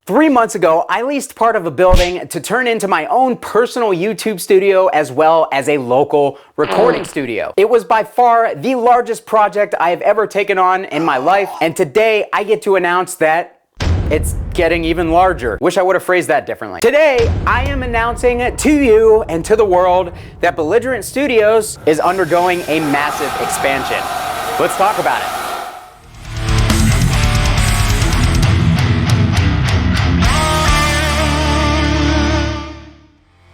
3 months ago, I leased part of a building to turn into my own personal YouTube studio as well as a local recording studio. It was by far the largest project I have ever taken on in my life, and today I get to announce that it's getting even larger. Wish I would have phrased that differently. Today, I am announcing to you and to the world that Belligerent Studios is undergoing a massive expansion. Let's talk about it.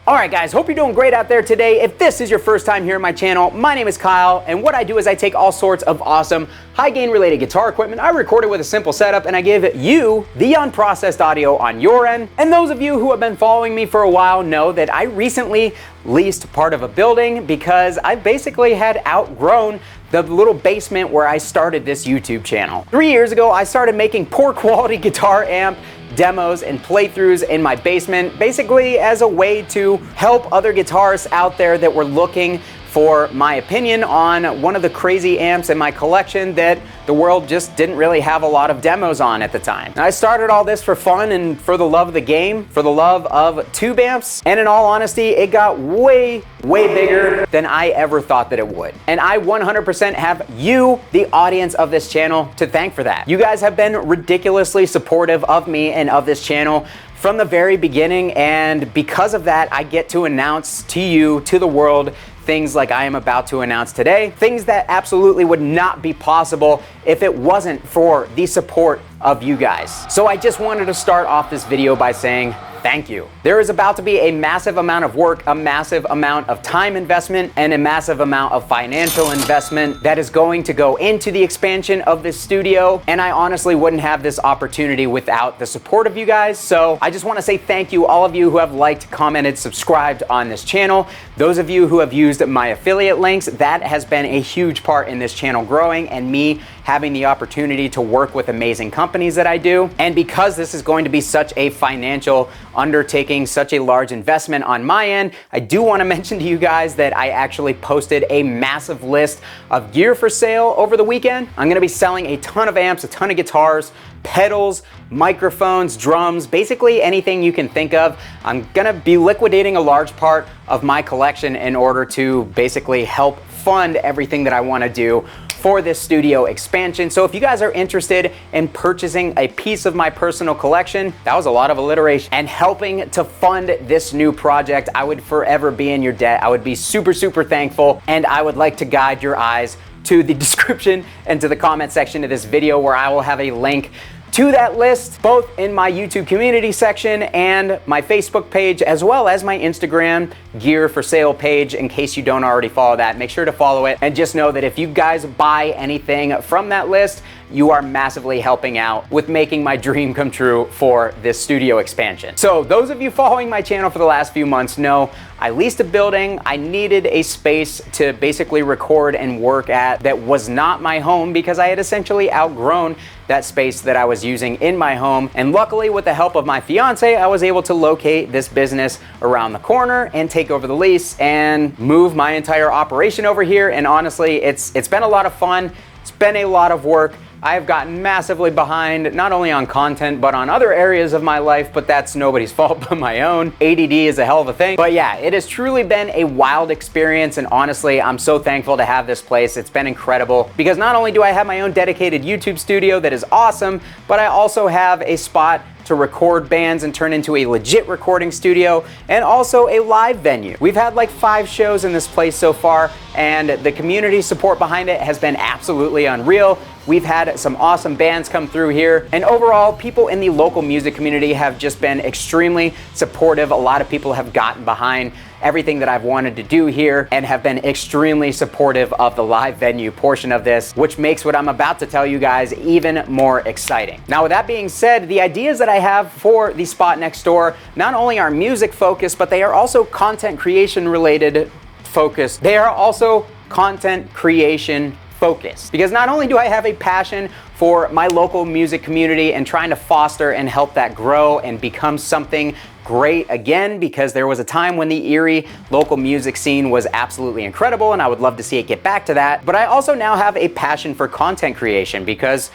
Alright guys, hope you're doing great out there today. If this is your first time here on my channel, my name is Kyle, and what I do is I take all sorts of awesome, high gain related guitar equipment, I record it with a simple setup, and I give you the unprocessed audio on your end. And those of you who have been following me for a while know that I recently leased part of a building because I basically had outgrown the little basement where I started this YouTube channel. 3 years ago, I started making poor quality guitar amp demos and playthroughs in my basement, basically as a way to help other guitarists out there that were looking for my opinion on one of the crazy amps in my collection that the world just didn't really have a lot of demos on at the time. And I started all this for fun and for the love of the game, for the love of tube amps, and in all honesty, it got way bigger than I ever thought that it would. And I 100% have you, the audience of this channel, to thank for that. You guys have been ridiculously supportive of me and of this channel from the very beginning, and because of that, I get to announce to you, to the world, things like I am about to announce today, things that absolutely would not be possible if it wasn't for the support of you guys. So I just wanted to start off this video by saying thank you. There is about to be a massive amount of work, a massive amount of time investment, and a massive amount of financial investment that is going to go into the expansion of this studio, and I honestly wouldn't have this opportunity without the support of you guys. So I just want to say thank you, all of you who have liked, commented, subscribed on this channel. Those of you who have used my affiliate links, that has been a huge part in this channel growing and me having the opportunity to work with amazing companies that I do. And because this is going to be such a financial undertaking, such a large investment on my end, I do want to mention to you guys that I actually posted a massive list of gear for sale over the weekend. I'm going to be selling a ton of amps, a ton of guitars, pedals, microphones, drums, basically anything you can think of. I'm gonna be liquidating a large part of my collection in order to basically help fund everything that I want to do for this studio expansion. So if you guys are interested in purchasing a piece of my personal collection, that was a lot of alliteration, and helping to fund this new project, I would forever be in your debt. I would be super thankful, and I would like to guide your eyes to the description and to the comment section of this video, where I will have a link to that list, both in my YouTube community section and my Facebook page, as well as my Instagram gear for sale page. In case you don't already follow that, make sure to follow it, and just know that if you guys buy anything from that list, you are massively helping out with making my dream come true for this studio expansion. So those of you following my channel for the last few months know I leased a building. I needed a space to basically record and work at that was not my home, because I had essentially outgrown that space that I was using in my home. And luckily, with the help of my fiance, I was able to locate this business around the corner and take over the lease and move my entire operation over here. And honestly, it's been a lot of fun. It's been a lot of work. I have gotten massively behind, not only on content, but on other areas of my life, but that's nobody's fault but my own. ADD is a hell of a thing. But yeah, it has truly been a wild experience, and honestly, I'm so thankful to have this place. It's been incredible, because not only do I have my own dedicated YouTube studio that is awesome, but I also have a spot to record bands and turn into a legit recording studio, and also a live venue. We've had like 5 shows in this place so far, and the community support behind it has been absolutely unreal. We've had some awesome bands come through here, and overall, people in the local music community have just been extremely supportive. A lot of people have gotten behind everything that I've wanted to do here and have been extremely supportive of the live venue portion of this, which makes what I'm about to tell you guys even more exciting. Now, with that being said, the ideas that I have for the spot next door not only are music focused, but they are also content creation related focused. They are also content creation focused, because not only do I have a passion for my local music community and trying to foster and help that grow and become something great again, because there was a time when the Erie local music scene was absolutely incredible and I would love to see it get back to that. But I also now have a passion for content creation, because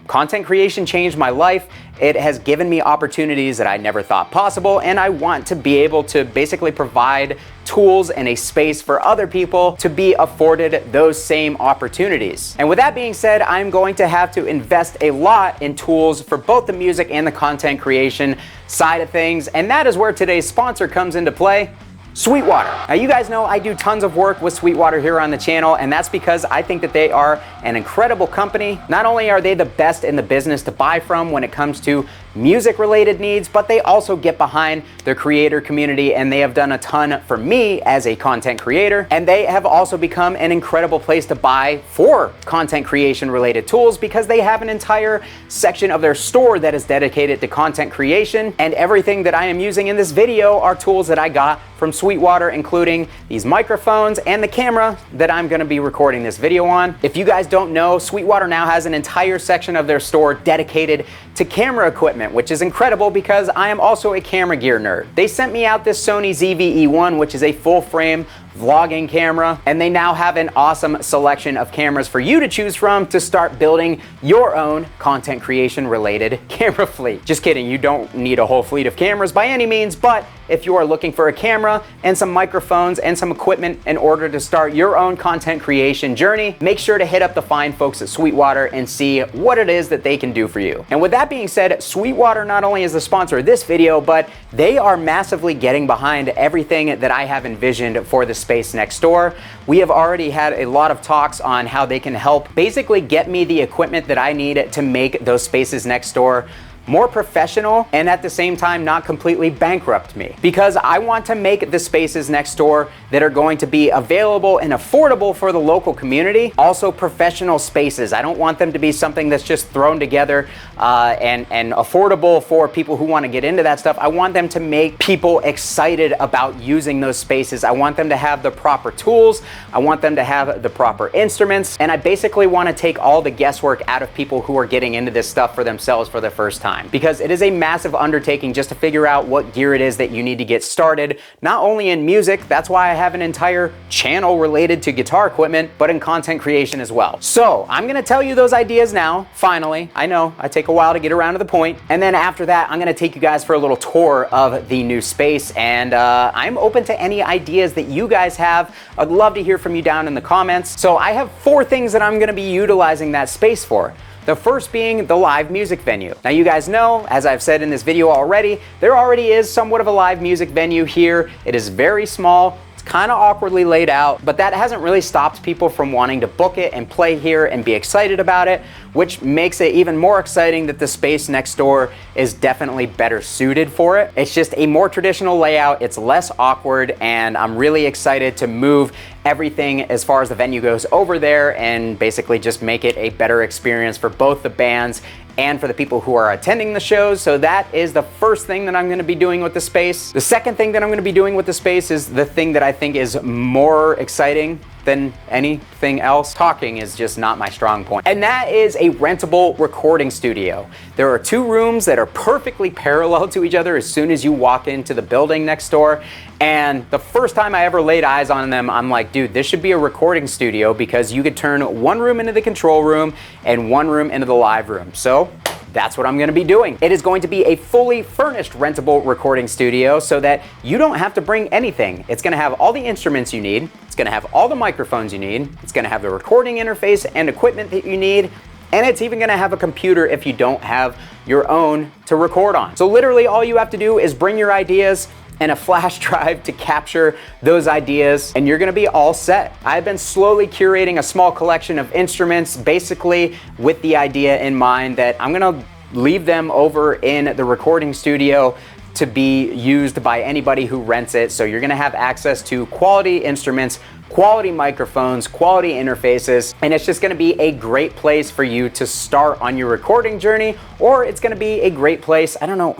Content creation changed my life. It has given me opportunities that I never thought possible, and I want to be able to basically provide tools and a space for other people to be afforded those same opportunities. And with that being said, I'm going to have to invest a lot in tools for both the music and the content creation side of things, and that is where today's sponsor comes into play. Sweetwater. Now you guys know I do tons of work with Sweetwater here on the channel, and that's because I think that they are an incredible company. Not only are they the best in the business to buy from when it comes to music related needs, but they also get behind their creator community, and they have done a ton for me as a content creator. And they have also become an incredible place to buy for content creation related tools because they have an entire section of their store that is dedicated to content creation, and everything that I am using in this video are tools that I got from Sweetwater, including these microphones and the camera that I'm gonna be recording this video on. If you guys don't know, Sweetwater now has an entire section of their store dedicated to camera equipment, which is incredible because I am also a camera gear nerd. They sent me out this Sony ZV-E1, which is a full frame vlogging camera, and they now have an awesome selection of cameras for you to choose from to start building your own content creation related camera fleet. Just kidding, you don't need a whole fleet of cameras by any means, but if you are looking for a camera and some microphones and some equipment in order to start your own content creation journey, make sure to hit up the fine folks at Sweetwater and see what it is that they can do for you. And with that being said, Sweetwater not only is the sponsor of this video, but they are massively getting behind everything that I have envisioned for the space next door. We have already had a lot of talks on how they can help basically get me the equipment that I need to make those spaces next door more professional and at the same time not completely bankrupt me, because I want to make the spaces next door that are going to be available and affordable for the local community also professional spaces. I don't want them to be something that's just thrown together and affordable for people who want to get into that stuff. I want them to make people excited about using those spaces. I want them to have the proper tools. I want them to have the proper instruments, and I basically want to take all the guesswork out of people who are getting into this stuff for themselves for the first time, because it is a massive undertaking just to figure out what gear it is that you need to get started, not only in music, that's why I have an entire channel related to guitar equipment, but in content creation as well. So I'm gonna tell you those ideas now, finally. I know I take a while to get around to the point, and then after that I'm gonna take you guys for a little tour of the new space, and I'm open to any ideas that you guys have. I'd love to hear from you down in the comments. So I have 4 things that I'm gonna be utilizing that space for. The first being the live music venue. Now you guys know, as I've said in this video already, there already is somewhat of a live music venue here. It is very small. Kind of awkwardly laid out, but that hasn't really stopped people from wanting to book it and play here and be excited about it, which makes it even more exciting that the space next door is definitely better suited for it. It's just a more traditional layout, it's less awkward, and I'm really excited to move everything as far as the venue goes over there and basically just make it a better experience for both the bands and for the people who are attending the shows. So that is the first thing that I'm gonna be doing with the space. The second thing that I'm gonna be doing with the space is the thing that I think is more exciting than anything else. Talking is just not my strong point. And that is a rentable recording studio. There are 2 rooms that are perfectly parallel to each other as soon as you walk into the building next door. And the first time I ever laid eyes on them, I'm like, dude, this should be a recording studio, because you could turn 1 room into the control room and 1 room into the live room. So that's what I'm gonna be doing. It is going to be a fully furnished rentable recording studio so that you don't have to bring anything. It's gonna have all the instruments you need. It's gonna have all the microphones you need. It's gonna have the recording interface and equipment that you need. And it's even gonna have a computer if you don't have your own to record on. So literally all you have to do is bring your ideas and a flash drive to capture those ideas, and you're gonna be all set. I've been slowly curating a small collection of instruments, basically with the idea in mind that I'm gonna leave them over in the recording studio to be used by anybody who rents it. So you're gonna have access to quality instruments, quality microphones, quality interfaces, and it's just gonna be a great place for you to start on your recording journey, or it's gonna be a great place, I don't know,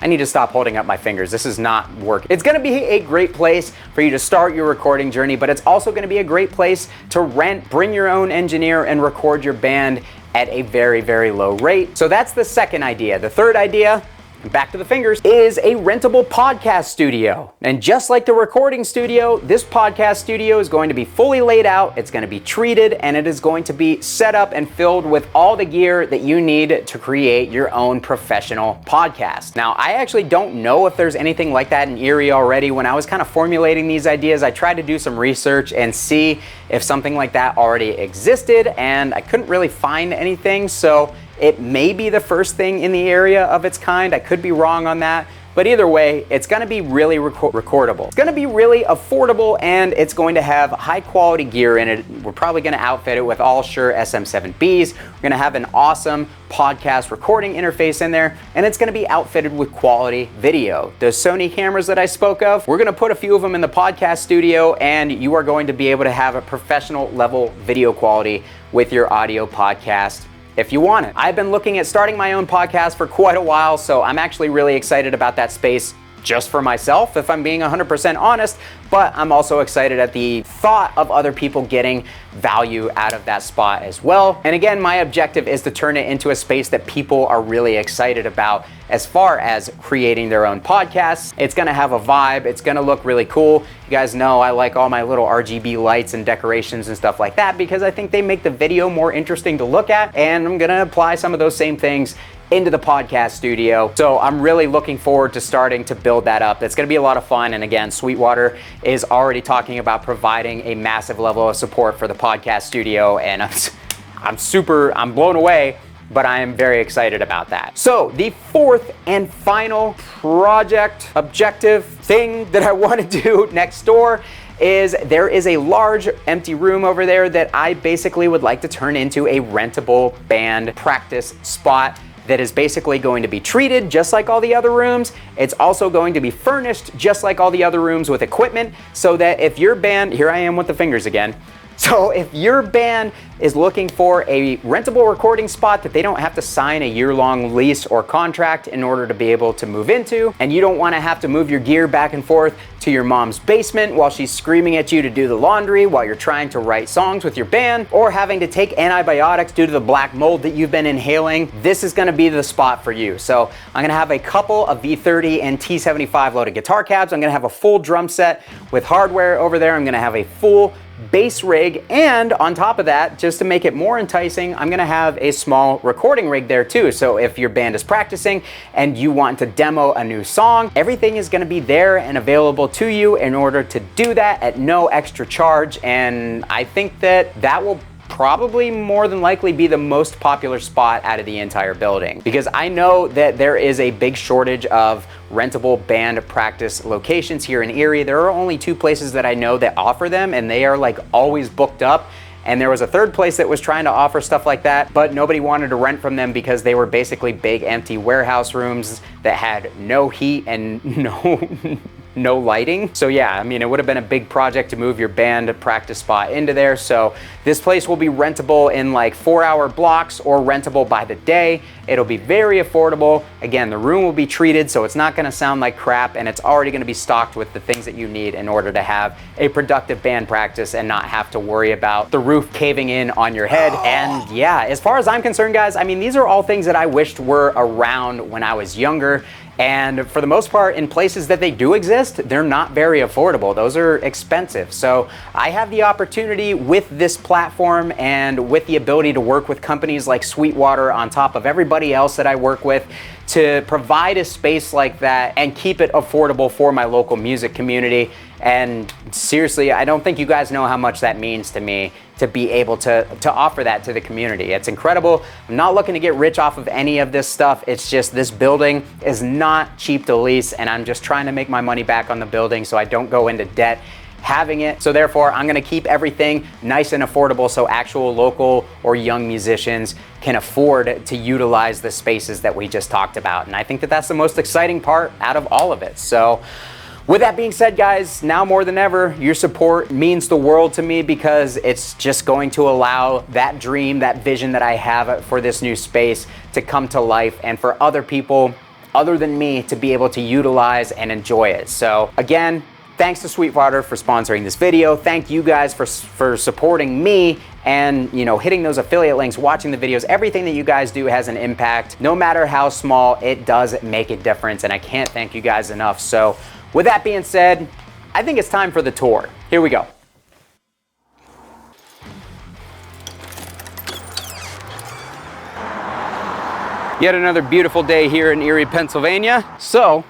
I need to stop holding up my fingers. This is not working. It's gonna be a great place for you to start your recording journey, but it's also gonna be a great place to rent, bring your own engineer, and record your band at a very, very low rate. So that's the second idea. The third idea and back to the fingers, is a rentable podcast studio. And just like the recording studio, this podcast studio is going to be fully laid out, it's going to be treated, and it is going to be set up and filled with all the gear that you need to create your own professional podcast. Now, I actually don't know if there's anything like that in Erie already. When I was kind of formulating these ideas, I tried to do some research and see if something like that already existed, and I couldn't really find anything, so it may be the first thing in the area of its kind. I could be wrong on that. But either way, it's gonna be really recordable. It's gonna be really affordable, and it's going to have high quality gear in it. We're probably gonna outfit it with all Shure SM7Bs. We're gonna have an awesome podcast recording interface in there, and it's gonna be outfitted with quality video. Those Sony cameras that I spoke of, we're gonna put a few of them in the podcast studio, and you are going to be able to have a professional level video quality with your audio podcast if you want it. I've been looking at starting my own podcast for quite a while, so I'm actually really excited about that space just for myself, if I'm being 100% honest, but I'm also excited at the thought of other people getting value out of that spot as well. And again, my objective is to turn it into a space that people are really excited about as far as creating their own podcasts. It's gonna have a vibe, it's gonna look really cool. You guys know I like all my little RGB lights and decorations and stuff like that because I think they make the video more interesting to look at, and I'm gonna apply some of those same things into the podcast studio. So I'm really looking forward to starting to build that up. It's gonna be a lot of fun. And again, Sweetwater is already talking about providing a massive level of support for the podcast studio, and I'm blown away, but I am very excited about that. So the fourth and final project, objective, thing that I want to do next door is there is a large empty room over there that I basically would like to turn into a rentable band practice spot that is basically going to be treated just like all the other rooms. It's also going to be furnished just like all the other rooms with equipment, so that if your band, here I am with the fingers again, so if your band is looking for a rentable recording spot that they don't have to sign a year-long lease or contract in order to be able to move into, and you don't want to have to move your gear back and forth to your mom's basement while she's screaming at you to do the laundry while you're trying to write songs with your band, or having to take antibiotics due to the black mold that you've been inhaling, this is going to be the spot for you. So I'm going to have a couple of V30 and T75 loaded guitar cabs. I'm going to have a full drum set with hardware over there. I'm going to have a full bass rig, and on top of that, just to make it more enticing, I'm gonna have a small recording rig there too. So if your band is practicing and you want to demo a new song, everything is gonna be there and available to you in order to do that at no extra charge. And I think that that will probably more than likely be the most popular spot out of the entire building, because I know that there is a big shortage of rentable band practice locations here in Erie. There are only 2 places that I know that offer them, and they are like always booked up. And there was a third place that was trying to offer stuff like that, but nobody wanted to rent from them because they were basically big empty warehouse rooms that had no heat and no lighting. So yeah, I mean, it would have been a big project to move your band practice spot into there. So this place will be rentable in like 4-hour blocks or rentable by the day. It'll be very affordable. Again, the room will be treated, so it's not gonna sound like crap, and it's already gonna be stocked with the things that you need in order to have a productive band practice and not have to worry about the roof caving in on your head. And yeah, as far as I'm concerned, guys, I mean, these are all things that I wished were around when I was younger. And for the most part, in places that they do exist, they're not very affordable. Those are expensive. So I have the opportunity with this platform and with the ability to work with companies like Sweetwater on top of everybody else that I work with to provide a space like that and keep it affordable for my local music community. And seriously, I don't think you guys know how much that means to me to be able to offer that to the community. It's incredible. I'm not looking to get rich off of any of this stuff. It's just this building is not cheap to lease, and I'm just trying to make my money back on the building so I don't go into debt having it. So therefore, I'm gonna keep everything nice and affordable so actual local or young musicians can afford to utilize the spaces that we just talked about. And I think that that's the most exciting part out of all of it. So with that being said, guys, now more than ever, your support means the world to me, because it's just going to allow that dream, that vision that I have for this new space to come to life, and for other people other than me to be able to utilize and enjoy it. So again, thanks to Sweetwater for sponsoring this video. Thank you guys for supporting me and, you know, hitting those affiliate links, watching the videos, everything that you guys do has an impact. No matter how small, it does make a difference, and I can't thank you guys enough. So with that being said, I think it's time for the tour. Here we go. Yet another beautiful day here in Erie, Pennsylvania. So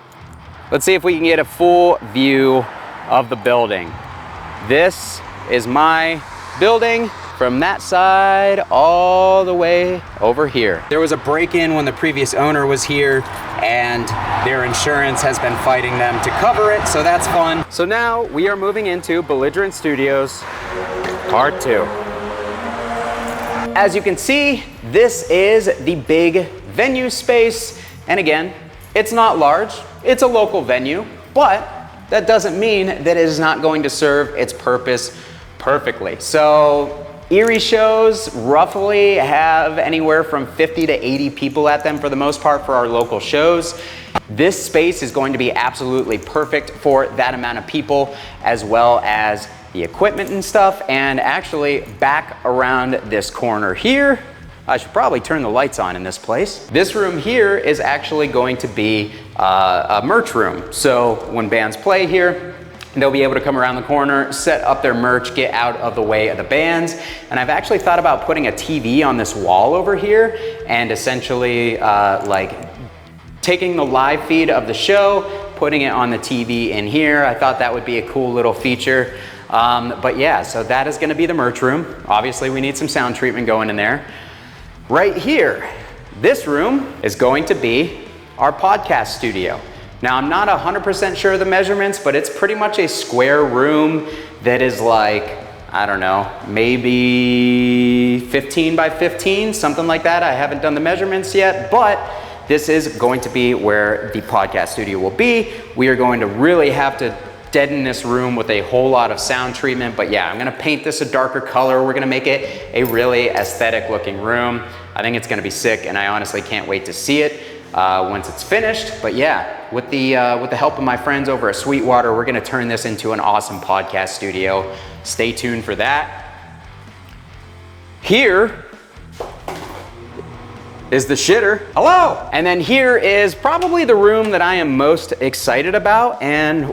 let's see if we can get a full view of the building. This is my building from that side all the way over here. There was a break-in when the previous owner was here, and their insurance has been fighting them to cover it, so that's fun. So now we are moving into Belligerent Studios Part 2. As you can see, this is the big venue space, and again, it's not large, it's a local venue, but that doesn't mean that it is not going to serve its purpose perfectly. So Erie shows roughly have anywhere from 50 to 80 people at them for the most part for our local shows. This space is going to be absolutely perfect for that amount of people, as well as the equipment and stuff. And actually back around this corner here, I should probably turn the lights on in this place. This room here is actually going to be a merch room. So when bands play here, they'll be able to come around the corner, set up their merch, get out of the way of the bands. And I've actually thought about putting a TV on this wall over here and essentially like taking the live feed of the show, putting it on the TV in here. I thought that would be a cool little feature. But yeah, so that is gonna be the merch room. Obviously we need some sound treatment going in there. Right here, this room is going to be our podcast studio. Now, I'm not 100% sure of the measurements, but it's pretty much a square room that is like, I don't know, maybe 15 by 15, something like that. I haven't done the measurements yet, but this is going to be where the podcast studio will be. We are going to really have to deaden this room with a whole lot of sound treatment, but yeah, I'm gonna paint this a darker color. We're gonna make it a really aesthetic looking room. I think it's gonna be sick, and I honestly can't wait to see it once it's finished. But yeah, with the help of my friends over at Sweetwater, we're gonna turn this into an awesome podcast studio. Stay tuned for that. Here is the shitter. Hello! And then here is probably the room that I am most excited about,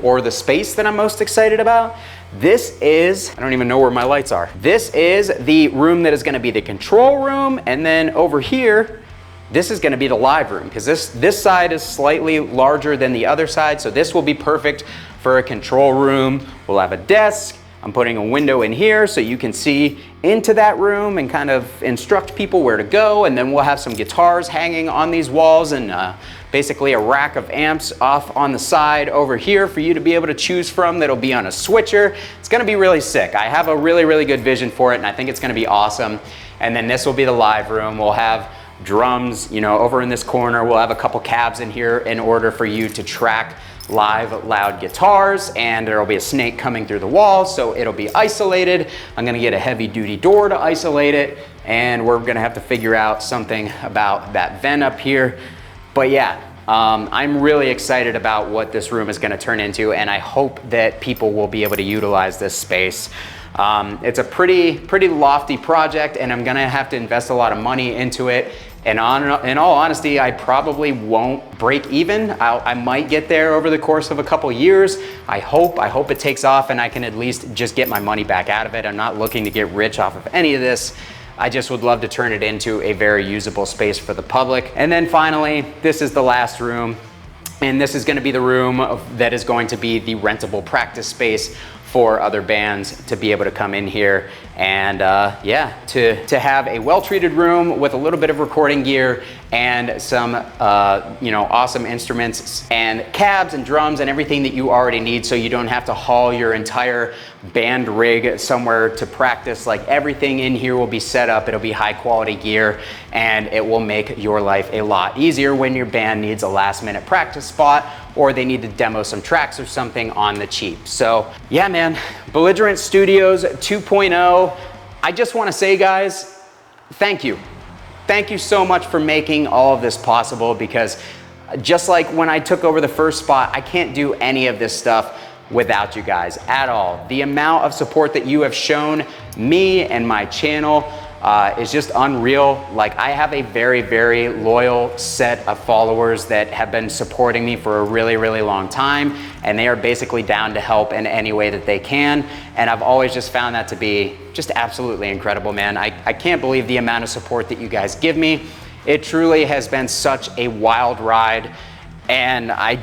or the space that I'm most excited about. This is, I don't even know where my lights are. This is the room that is gonna be the control room, and then over here, this is gonna be the live room, because this side is slightly larger than the other side, so this will be perfect for a control room. We'll have a desk. I'm putting a window in here so you can see into that room and kind of instruct people where to go, and then we'll have some guitars hanging on these walls and basically a rack of amps off on the side over here for you to be able to choose from that'll be on a switcher. It's gonna be really sick. I have a really, really good vision for it, and I think it's gonna be awesome. And then this will be the live room. We'll have drums, you know, over in this corner. We'll have a couple cabs in here in order for you to track live loud guitars, and there will be a snake coming through the wall, so it'll be isolated. I'm gonna get a heavy duty door to isolate it, and we're gonna have to figure out something about that vent up here. But yeah, I'm really excited about what this room is gonna turn into, and I hope that people will be able to utilize this space. It's a pretty lofty project, and I'm gonna have to invest a lot of money into it. And in all honesty, I probably won't break even. I might get there over the course of a couple years. I hope it takes off and I can at least just get my money back out of it. I'm not looking to get rich off of any of this. I just would love to turn it into a very usable space for the public. And then finally, this is the last room. And this is gonna be the room that is going to be the rentable practice space for other bands to be able to come in here and yeah, to have a well-treated room with a little bit of recording gear and some you know, awesome instruments and cabs and drums and everything that you already need, so you don't have to haul your entire band rig somewhere to practice. Like, everything in here will be set up, it'll be high quality gear, and it will make your life a lot easier when your band needs a last minute practice spot or they need to demo some tracks or something on the cheap. So yeah, man, Belligerent Studios 2.0. I just wanna say, guys, thank you. Thank you so much for making all of this possible, because just like when I took over the first spot, I can't do any of this stuff without you guys at all. The amount of support that you have shown me and my channel is just unreal. Like, I have a very, very loyal set of followers that have been supporting me for a really, really long time, and they are basically down to help in any way that they can. And I've always just found that to be just absolutely incredible, man. I can't believe the amount of support that you guys give me. It truly has been such a wild ride. And I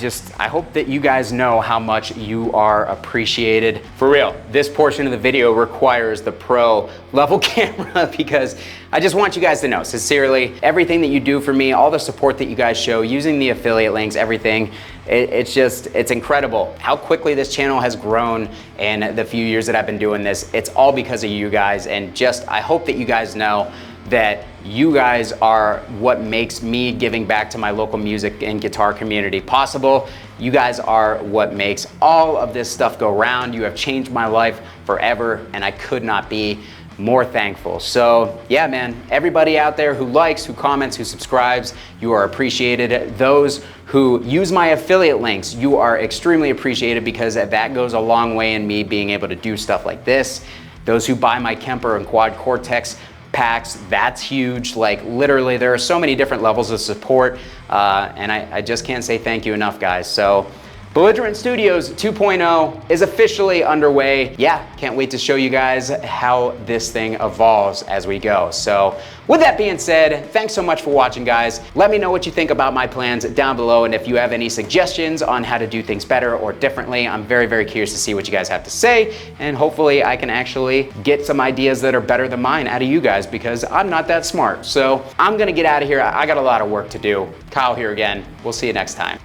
hope that you guys know how much you are appreciated. For real, this portion of the video requires the pro level camera because I just want you guys to know, sincerely, everything that you do for me, all the support that you guys show, using the affiliate links, everything, it's incredible how quickly this channel has grown in the few years that I've been doing this. It's all because of you guys, and I hope that you guys know that you guys are what makes me giving back to my local music and guitar community possible. You guys are what makes all of this stuff go round. You have changed my life forever, and I could not be more thankful. So yeah, man, everybody out there who likes, who comments, who subscribes, you are appreciated. Those who use my affiliate links, you are extremely appreciated, because that goes a long way in me being able to do stuff like this. Those who buy my Kemper and Quad Cortex packs, that's huge. Like, literally, there are so many different levels of support, and I just can't say thank you enough, guys. So Belligerent Studios 2.0 is officially underway. Yeah, can't wait to show you guys how this thing evolves as we go. So with that being said, thanks so much for watching, guys. Let me know what you think about my plans down below, and if you have any suggestions on how to do things better or differently, I'm very, very curious to see what you guys have to say, and hopefully I can actually get some ideas that are better than mine out of you guys, because I'm not that smart. So I'm gonna get out of here. I got a lot of work to do. Kyle here again. We'll see you next time.